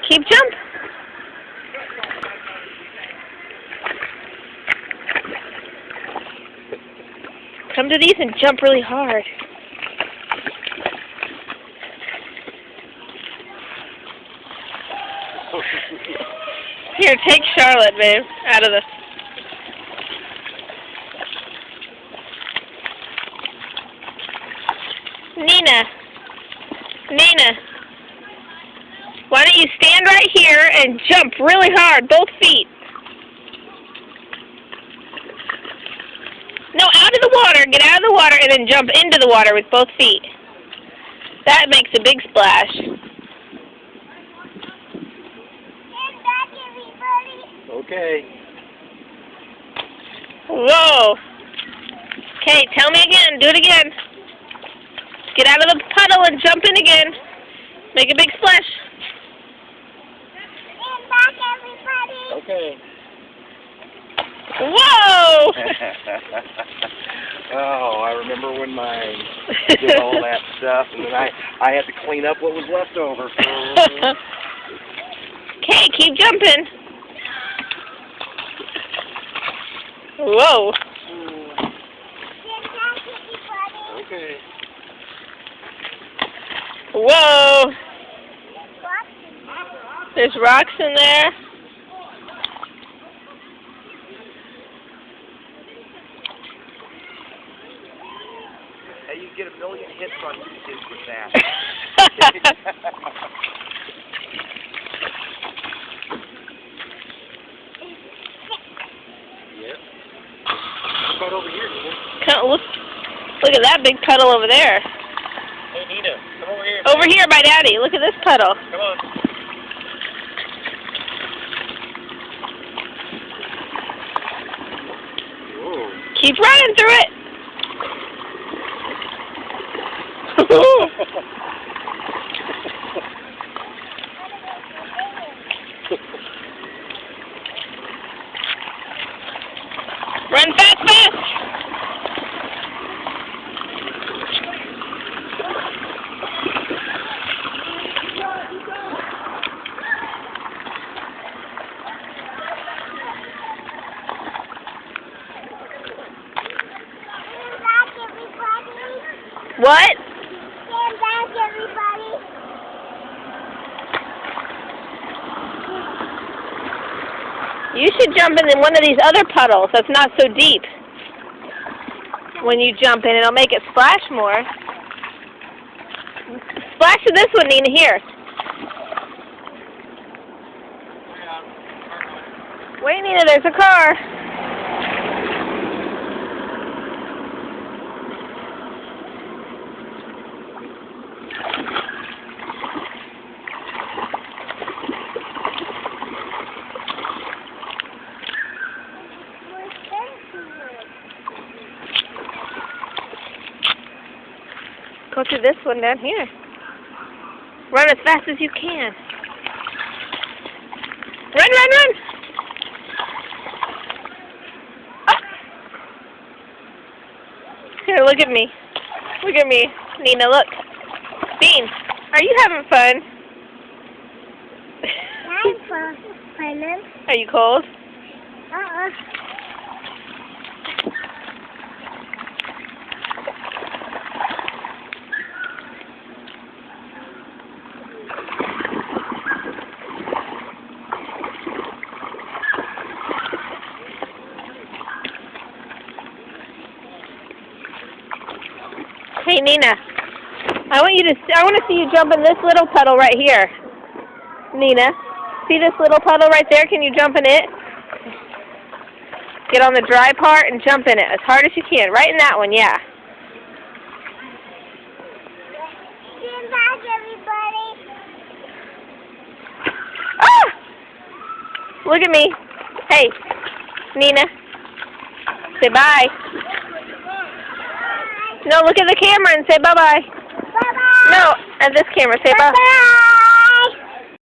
Keep jump. Come to these and jump really hard. Here, take Charlotte, babe, out of the... Nina, why don't you stand right here and jump really hard, both feet. No, out of the water, get out of the water and then jump into the water with both feet. That makes a big splash. Stand back, everybody. Okay. Whoa. Okay, tell me again, do it again. Get out of the puddle and jump in again. Make a big splash. Stand back, everybody. Okay. Whoa! Oh, I remember when mine did all that stuff, and then I had to clean up what was left over. Okay, keep jumping. Whoa. Stand back, everybody. Okay. Whoa. There's rocks in there. Hey, you get 1 million hits on YouTube with that. Yep. What about over here, Nina? Look at that big puddle over there. Hey, Nina, come over here. Over here by Daddy. Look at this puddle. Come on. Whoa. Keep running through it. Run fast, fast. Stand back, everybody. What? Stand back, everybody. You should jump in one of these other puddles that's not so deep. When you jump in, it'll make it splash more. Splash in this one, Nina, here. Wait, Nina, there's a car. Go to this one down here. Run as fast as you can. Run, run, run! Ah! Here, look at me. Look at me. Nina, look. Bean, are you having fun? I'm fun. Are you cold? Hey, Nina, I want to see you jump in this little puddle right here. Nina, see this little puddle right there? Can you jump in it? Get on the dry part and jump in it as hard as you can. Right in that one, yeah. Stand back, everybody. Ah! Look at me. Hey, Nina, say bye. No, look at the camera and say bye-bye. Bye-bye. No, at this camera, say bye. Bye-bye.